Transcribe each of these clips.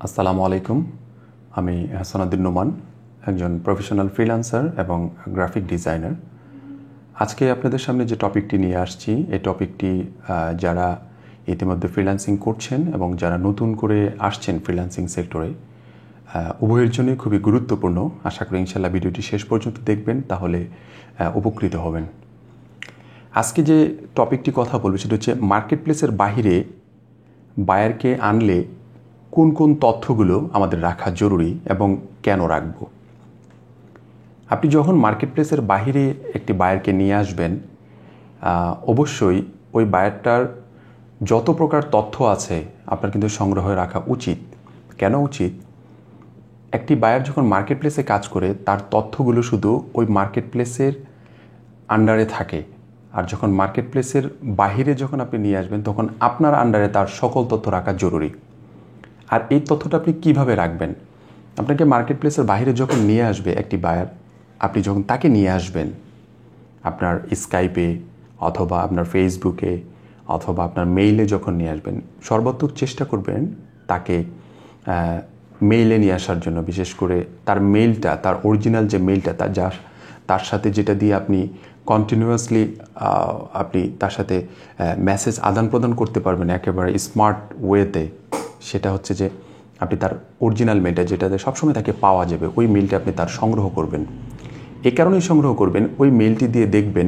আসসালামু আলাইকুম। আমি উদ্দিন নোমান, একজন প্রফেশনাল ফ্রিল্যান্সার এবং গ্রাফিক ডিজাইনার। আজকে আপনাদের সামনে যে টপিকটি নিয়ে আসছি, এই টপিকটি যারা ইতিমধ্যে ফ্রিল্যান্সিং করছেন এবং যারা নতুন করে আসছেন ফ্রিল্যান্সিং সেক্টরে, উভয়ের জন্যই খুবই গুরুত্বপূর্ণ। আশা করি ইনশাল্লাহ ভিডিওটি শেষ পর্যন্ত দেখবেন, তাহলে উপকৃত হবেন। আজকে যে টপিকটি কথা বলবো সেটা হচ্ছে মার্কেট প্লেসের বাহিরে বায়ারকে আনলে কোন কোন তথ্যগুলো আমাদের রাখা জরুরি এবং কেন রাখব। আপনি যখন মার্কেট প্লেসের বাহিরে একটি বায়ারকে নিয়ে আসবেন, অবশ্যই ওই বায়ারটার যত প্রকার তথ্য আছে আপনার কিন্তু সংগ্রহ রাখা উচিত। কেন উচিত? একটি বায়ার যখন মার্কেট প্লেসে কাজ করে, তার তথ্যগুলো শুধু ওই মার্কেট প্লেসের আন্ডারে থাকে। আর যখন মার্কেট প্লেসের বাহিরে যখন আপনি নিয়ে আসবেন, তখন আপনার আন্ডারে তার সকল তথ্য রাখা জরুরি। আর এই তথ্যটা আপনি কিভাবে রাখবেন? আপনাকে মার্কেট প্লেসের বাইরে যখন নিয়ে আসবে একটি বায়ার, আপনি যখন তাকে নিয়ে আসবেন আপনার স্কাইপে অথবা আপনার ফেসবুকে অথবা আপনার মেইলে যখন নিয়ে আসবেন, সর্বাত্মক চেষ্টা করবেন তাকে মেইলে নিয়ে আসার জন্য। বিশেষ করে তার মেইলটা, তার অরিজিনাল যে মেইলটা, তার সাথে যেটা দিয়ে আপনি কন্টিনিউয়াসলি আপনি তার সাথে মেসেজ আদান প্রদান করতে পারবেন একেবারে স্মার্ট ওয়েতে, সেটা হচ্ছে যে আপনি তার অরিজিনাল মেলটা, যেটাতে সবসময় তাকে পাওয়া যাবে, ওই মেলটা আপনি তার সংগ্রহ করবেন। এই কারণেই সংগ্রহ করবেন, ওই মেলটি দিয়ে দেখবেন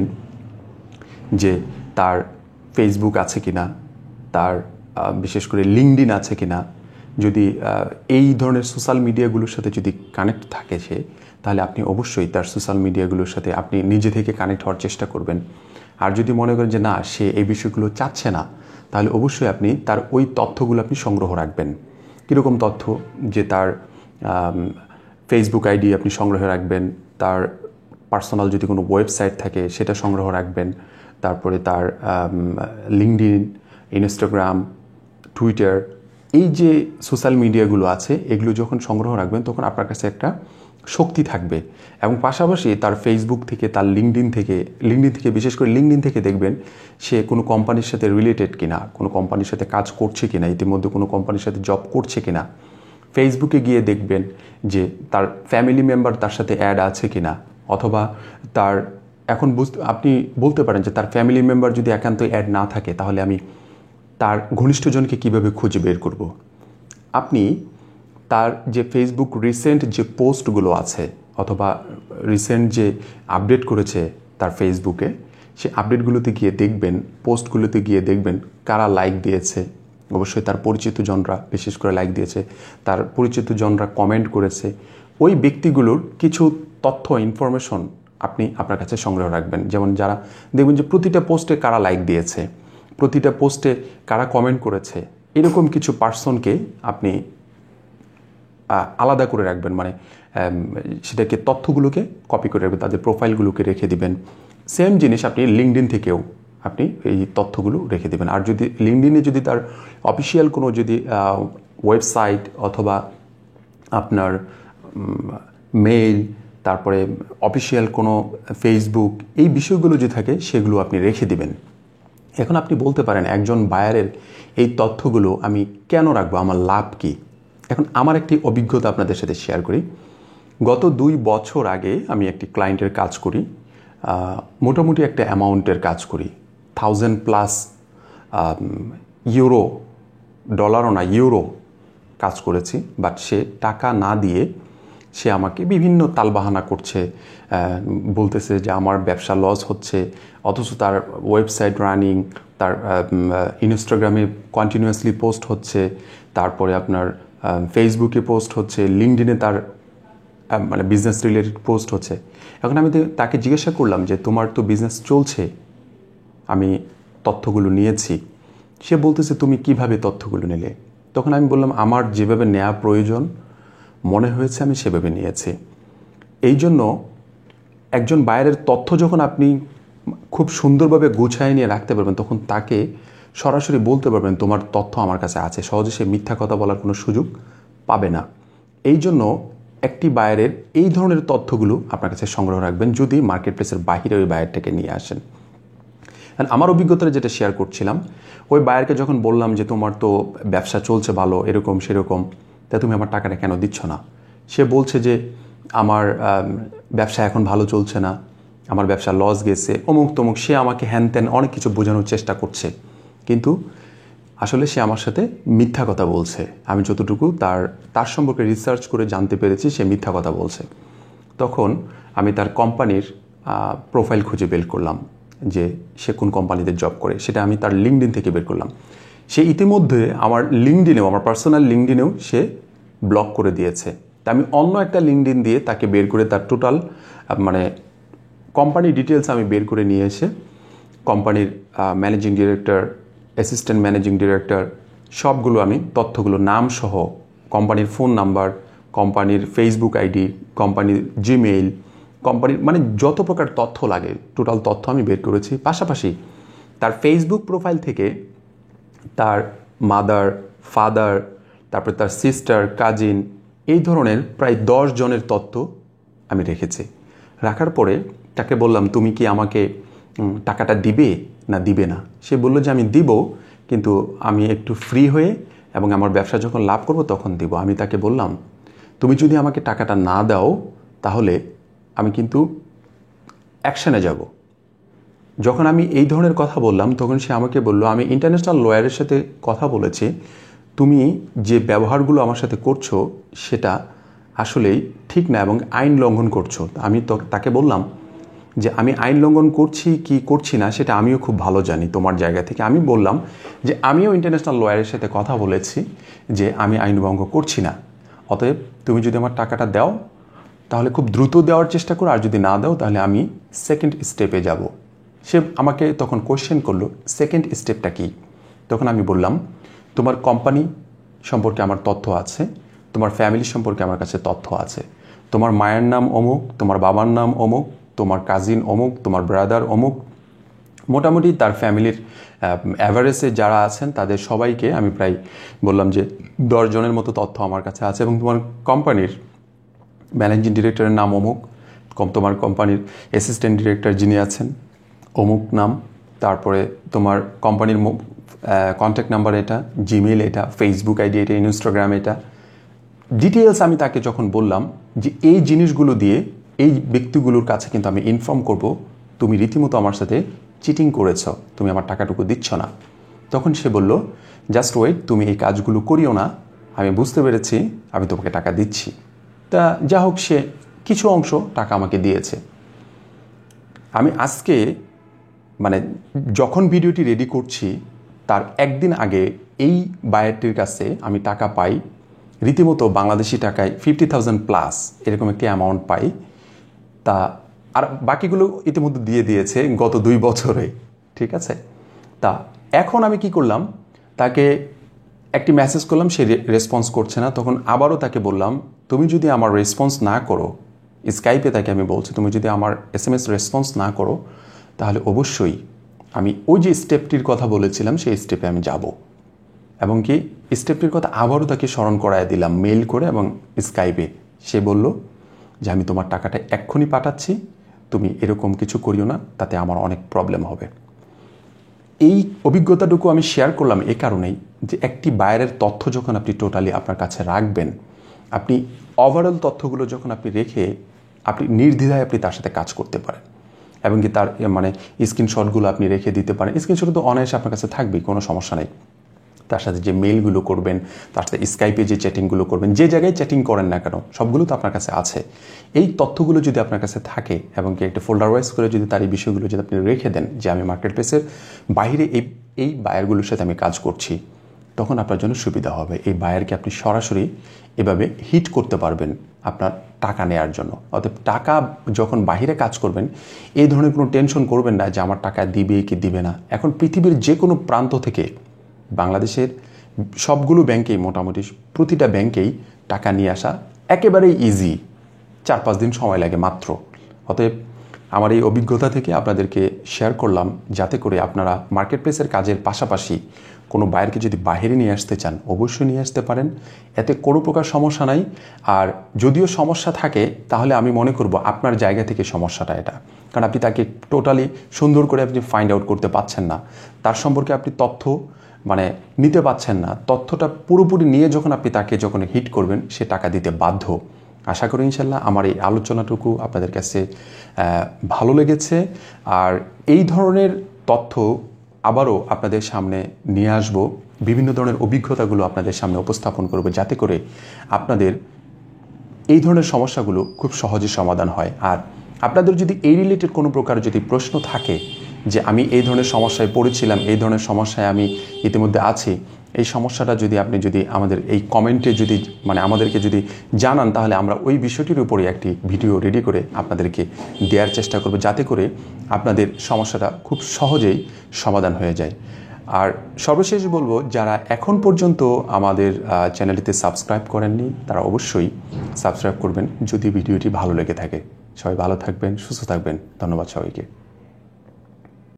যে তার ফেসবুক আছে কিনা, তার বিশেষ করে লিঙ্কডইন আছে কিনা। যদি এই ধরনের সোশ্যাল মিডিয়াগুলোর সাথে যদি কানেক্ট থাকে সে, তাহলে আপনি অবশ্যই তার সোশ্যাল মিডিয়াগুলোর সাথে আপনি নিজে থেকে কানেক্ট হওয়ার চেষ্টা করবেন। আর যদি মনে করেন যে না, সে এই বিষয়গুলো চাচ্ছে না, তাহলে অবশ্যই আপনি তার ওই তথ্যগুলো আপনি সংগ্রহ রাখবেন। কীরকম তথ্য? যে তার ফেসবুক আইডি আপনি সংগ্রহ রাখবেন, তার পার্সোনাল যদি কোনো ওয়েবসাইট থাকে সেটা সংগ্রহ রাখবেন, তারপরে তার লিঙ্কডইন, ইনস্টাগ্রাম, টুইটার, এই যে সোশ্যাল মিডিয়াগুলো আছে, এগুলো যখন সংগ্রহ রাখবেন তখন আপনার কাছে একটা শক্তি থাকবে। এবং পাশাপাশি তার ফেসবুক থেকে, তার লিঙ্কডইন থেকে বিশেষ করে লিঙ্কডইন থেকে দেখবেন সে কোনো কোম্পানির সাথে রিলেটেড কিনা, কোনো কোম্পানির সাথে কাজ করছে কিনা, ইতিমধ্যে কোনো কোম্পানির সাথে জব করছে কিনা। ফেসবুকে গিয়ে দেখবেন যে তার ফ্যামিলি মেম্বার তার সাথে অ্যাড আছে কিনা, অথবা তার এখন আপনি বলতে পারেন যে তার ফ্যামিলি মেম্বার যদি একান্ত অ্যাড না থাকে, তাহলে আমি তার ঘনিষ্ঠজনকে কিভাবে খুঁজে বের করব। আপনি তার যে ফেসবুক রিসেন্ট যে পোস্টগুলো আছে অথবা রিসেন্ট যে আপডেট করেছে তার ফেসবুকে, সেই আপডেটগুলোতে গিয়ে দেখবেন, পোস্টগুলোতে গিয়ে দেখবেন কারা লাইক দিয়েছে। অবশ্যই তার পরিচিত জনরা বিশেষ করে লাইক দিয়েছে, তার পরিচিত জনরা কমেন্ট করেছে। ওই ব্যক্তিগুলোর কিছু তথ্য, ইনফরমেশন আপনি আপনার কাছে সংগ্রহ রাখবেন। যেমন যারা দেখবেন যে প্রতিটা পোস্টে কারা লাইক দিয়েছে, প্রতিটা পোস্টে কারা কমেন্ট করেছে, এরকম কিছু পার্সনকে আপনি আলাদা করে রাখবেন। মানে সেটাকে তথ্যগুলোকে কপি করে রাখবেন, তাদের প্রোফাইলগুলোকে রেখে দিবেন। সেম জিনিস আপনি লিঙ্কডইন থেকেও আপনি এই তথ্যগুলো রেখে দেবেন। আর যদি লিঙ্কডইনে যদি তার অফিসিয়াল কোনো যদি ওয়েবসাইট অথবা আপনার মেইল, তারপরে অফিসিয়াল কোনো ফেসবুক, এই বিষয়গুলো যে থাকে সেগুলো আপনি রেখে দিবেন। এখন আপনি বলতে পারেন একজন বায়ারের এই তথ্যগুলো আমি কেন রাখবো, আমার লাভ কি? এখন আমার একটি অভিজ্ঞতা আপনাদের সাথে শেয়ার করি। গত 2 বছর আগে আমি একটি ক্লায়েন্টের কাজ করি, মোটামুটি একটা অ্যামাউন্টের কাজ করি, 1000+ ইউরো, ডলারও না, ইউরো কাজ করেছি। বাট সে টাকা না দিয়ে সে আমাকে বিভিন্ন তালবাহানা করছে, বলতেছে যে আমার ব্যবসা লস হচ্ছে, অথচ তার ওয়েবসাইট রানিং, তার ইনস্টাগ্রামে কন্টিনিউয়াসলি পোস্ট হচ্ছে, তারপরে আপনার ফেসবুকে পোস্ট হচ্ছে, লিঙ্কডইনে তার মানে বিজনেস রিলেটেড পোস্ট হচ্ছে। এখন আমি তাকে জিজ্ঞাসা করলাম যে তোমার তো বিজনেস চলছে, আমি তথ্যগুলো নিয়েছি। সে বলতেছে তুমি কিভাবে তথ্যগুলো নিলে? তখন আমি বললাম আমার যেভাবে নেওয়া প্রয়োজন মনে হয়েছে আমি সেভাবে নিয়েছি। এই জন্য একজন বায়ারের তথ্য যখন আপনি খুব সুন্দরভাবে গুছায় নিয়ে রাখতে পারবেন, তখন তাকে সরাসরি বলতে পারবেন তোমার তথ্য আমার কাছে আছে, সহজে সে মিথ্যা কথা বলার কোনো সুযোগ পাবে না। এই জন্য একটি বায়ারের এই ধরনের তথ্যগুলো আপনার কাছে সংগ্রহ রাখবেন যদি মার্কেট প্লেসের বাহিরে ওই বায়ারটাকে নিয়ে আসেন। আমার অভিজ্ঞতাটা যেটা শেয়ার করছিলাম, ওই বায়ারকে যখন বললাম যে তোমার তো ব্যবসা চলছে ভালো, এরকম সেরকম, তা তুমি আমার টাকাটা কেন দিচ্ছ না? সে বলছে যে আমার ব্যবসা এখন ভালো চলছে না, আমার ব্যবসা লস গেছে, অমুক তমুক। সে আমাকে হ্যান ত্যান অনেক কিছু বোঝানোর চেষ্টা করছে, কিন্তু আসলে সে আমার সাথে মিথ্যা কথা বলছে। আমি যতটুকু তার সম্পর্কে রিসার্চ করে জানতে পেরেছি সে মিথ্যা কথা বলছে। তখন আমি তার কোম্পানির প্রোফাইল খুঁজে বের করলাম যে সে কোন কোম্পানিতে জব করে, সেটা আমি তার লিঙ্কডিন থেকে বের করলাম। সে ইতিমধ্যে আমার লিঙ্কডিনেও, আমার পার্সোনাল লিঙ্কডিনেও সে ব্লক করে দিয়েছে। তা আমি অন্য একটা লিঙ্কডিন দিয়ে তাকে বের করে তার টোটাল মানে কোম্পানি ডিটেলস আমি বের করে নিয়ে এসে কোম্পানির managing director, assistant managing director সবগুলো আমি তথ্যগুলো নামসহ, কোম্পানির ফোন নাম্বার, কোম্পানির ফেসবুক আইডি, কোম্পানির জিমেইল, কোম্পানির মানে যত প্রকার তথ্য লাগে টোটাল তথ্য আমি বের করেছি। পাশাপাশি তার ফেসবুক প্রোফাইল থেকে তার মাদার, ফাদার, তারপরে তার সিস্টার, কাজিন, এই ধরনের প্রায় 10 জনের তথ্য আমি রেখেছি। রাখার পরে তাকে বললাম, তুমি কি আমাকে টাকাটা দিবে না দিবে না? সে বলল যে আমি দিব, কিন্তু আমি একটু ফ্রি হয়ে এবং আমার ব্যবসা যখন লাভ করব তখন দিব। আমি তাকে বললাম, তুমি যদি আমাকে টাকাটা না দাও তাহলে আমি কিন্তু অ্যাকশানে যাব। যখন আমি এই ধরনের কথা বললাম তখন সে আমাকে বলল, আমি ইন্টারন্যাশনাল লয়ারের সাথে কথা বলেছি, তুমি যে ব্যবহারগুলো আমার সাথে করছো সেটা আসলেই ঠিক না এবং আইন লঙ্ঘন করছো। আমি তাকে বললাম যে আমি আইন লঙ্ঘন করছি কি করছি না সেটা আমিও খুব ভালো জানি তোমার জায়গা থেকে। আমি বললাম যে আমিও ইন্টারন্যাশনাল লয়ারের সাথে কথা বলেছি যে আমি আইন ভঙ্গ করছি না, অতএব তুমি যদি আমার টাকাটা দাও তাহলে খুব দ্রুত দেওয়ার চেষ্টা করো, আর যদি না দাও তাহলে আমি সেকেন্ড স্টেপে যাব। সে আমাকে তখন কোয়েশ্চেন করলো, সেকেন্ড স্টেপটা কি? তখন আমি বললাম, তোমার কোম্পানি সম্পর্কে আমার তথ্য আছে, তোমার ফ্যামিলি সম্পর্কে আমার কাছে তথ্য আছে, তোমার মায়ের নাম অমুক, তোমার বাবার নাম অমুক, তোমার কাজিন অমুক, তোমার ব্রাদার অমুক, মোটামুটি তার ফ্যামিলির অ্যাভারেজে যারা আছেন তাদের সবাইকে আমি প্রায় বললাম যে 10 জনের মতো তথ্য আমার কাছে আছে, এবং তোমার কোম্পানির ম্যানেজিং ডিরেক্টরের নাম অমুক, তোমার কোম্পানির অ্যাসিস্ট্যান্ট ডিরেক্টর যিনি আছেন অমুক নাম, তারপরে তোমার কোম্পানির কন্ট্যাক্ট নাম্বার এটা, জিমেইল এটা, ফেসবুক আইডি এটা, ইনস্টাগ্রাম এটা, ডিটেলস আমি তাকে যখন বললাম যে এই জিনিসগুলো দিয়ে এই ব্যক্তিগুলোর কাছে কিন্তু আমি ইনফর্ম করব তুমি রীতিমতো আমার সাথে চিটিং করেছ, তুমি আমার টাকাটুকু দিচ্ছ না, তখন সে বলল, জাস্ট ওয়েট, তুমি এই কাজগুলো করিও না, আমি বুঝতে পেরেছি, আমি তোমাকে টাকা দিচ্ছি। তা যা হোক, সে কিছু অংশ টাকা আমাকে দিয়েছে। আমি আজকে মানে যখন ভিডিওটি রেডি করছি তার একদিন আগে এই বায়ারটির কাছে আমি টাকা পাই, রীতিমতো বাংলাদেশি টাকায় 50,000 প্লাস এরকম একটি অ্যামাউন্ট পাই। তা আর বাকিগুলো ইতিমধ্যে দিয়ে দিয়েছে গত 2 বছরে, ঠিক আছে। তা এখন আমি কি করলাম, তাকে একটি মেসেজ করলাম, সে রেসপন্স করছে না। তখন আবারও তাকে বললাম, তুমি যদি আমার রেসপন্স না করো, স্কাইপে তাকে আমি বলছি, তুমি যদি আমার SMS রেসপন্স না করো তাহলে অবশ্যই আমি ওই যে স্টেপটির কথা বলেছিলাম সেই স্টেপে আমি যাব। এবং কি স্টেপটির কথা আবারও তাকে স্মরণ করায় দিলাম মেইল করে এবং স্কাইপে। সে বলল যে আমি তোমার টাকাটা এক্ষুনি পাঠাচ্ছি, তুমি এরকম কিছু করিও না, তাতে আমার অনেক প্রবলেম হবে। এই অভিজ্ঞতাটুকু আমি শেয়ার করলাম এই কারণেই যে একটি বায়ারের তথ্য যখন আপনি টোটালি আপনার কাছে রাখবেন, আপনি ওভারঅল তথ্যগুলো যখন আপনি রেখে আপনি নির্দ্বিধায় আপনি তার সাথে কাজ করতে পারেন, এবং কি তার মানে স্ক্রিনশটগুলো আপনি রেখে দিতে পারেন। স্ক্রিনশট তো অনায়াসে আপনার কাছে থাকবেই, কোনো সমস্যা নেই। তার সাথে যে মেইলগুলো করবেন, তার সাথে স্কাইপে যে চ্যাটিংগুলো করবেন, যে জায়গায় চ্যাটিং করেন না কেন সবগুলো তো আপনার কাছে আছে। এই তথ্যগুলো যদি আপনার কাছে থাকে এবং কি একটা ফোল্ডার ওয়াইজ করে যদি তার এই বিষয়গুলো যদি আপনি রেখে দেন যে আমি মার্কেট প্লেসের বাইরে এই বায়ারগুলোর সাথে আমি কাজ করছি, তখন আপনার জন্য সুবিধা হবে। এই বায়ারকে আপনি সরাসরি এভাবে হিট করতে পারবেন আপনার টাকা নেওয়ার জন্য। অতএব টাকা যখন বাইরে কাজ করবেন এই ধরনের কোনো টেনশন করবেন না যে আমার টাকা দিবে কি দিবে না। এখন পৃথিবীর যে কোনো প্রান্ত থেকে বাংলাদেশের সবগুলো ব্যাংকেই, মোটামুটি প্রতিটা ব্যাংকেই টাকা নিয়ে আসা একেবারেই ইজি, 4-5 দিন সময় লাগে মাত্র। অতএব আমার এই অভিজ্ঞতা থেকে আপনাদেরকে শেয়ার করলাম, যাতে করে আপনারা মার্কেট প্লেসের কাজের পাশাপাশি কোনো বায়ারকে যদি বাইরে নিয়ে আসতে চান অবশ্যই নিয়ে আসতে পারেন, এতে কোনো প্রকার সমস্যা নাই। আর যদিও সমস্যা থাকে তাহলে আমি মনে করব আপনার জায়গা থেকে সমস্যাটা এটা, কারণ আপনি তাকে টোটালি সুন্দর করে আপনি ফাইন্ড আউট করতে পারছেন না, তার সম্পর্কে আপনি তথ্য মানে নিতে পাচ্ছেন না, তথ্যটা পুরোপুরি নিয়ে যখন আপনি তাকে যখন হিট করবেন সে টাকা দিতে বাধ্য। আশা করি ইনশাল্লাহ আমার এই আলোচনাটুকু আপনাদের কাছে ভালো লেগেছে। আর এই ধরনের তথ্য আবারও আপনাদের সামনে নিয়ে আসব, বিভিন্ন ধরনের অভিজ্ঞতাগুলো আপনাদের সামনে উপস্থাপন করব, যাতে করে আপনাদের এই ধরনের সমস্যাগুলো খুব সহজে সমাধান হয়। আর আপনাদের যদি এই রিলেটেড কোনো প্রকার যদি প্রশ্ন থাকে যে আমি এই ধরনের সমস্যায় পড়েছিলাম, এই ধরনের সমস্যায় আমি ইতিমধ্যে আছি, এই সমস্যাটা যদি আপনি যদি আমাদের এই কমেন্টে যদি মানে আমাদেরকে যদি জানান, তাহলে আমরা ওই বিষয়টির উপরে একটি ভিডিও রেডি করে আপনাদেরকে দেওয়ার চেষ্টা করব, যাতে করে আপনাদের সমস্যাটা খুব সহজেই সমাধান হয়ে যায়। আর সর্বশেষ বলবো, যারা এখন পর্যন্ত আমাদের চ্যানেলটিতে সাবস্ক্রাইব করেননি তারা অবশ্যই সাবস্ক্রাইব করবেন যদি ভিডিওটি ভালো লেগে থাকে। সবাই ভালো থাকবেন, সুস্থ থাকবেন। ধন্যবাদ সবাইকে।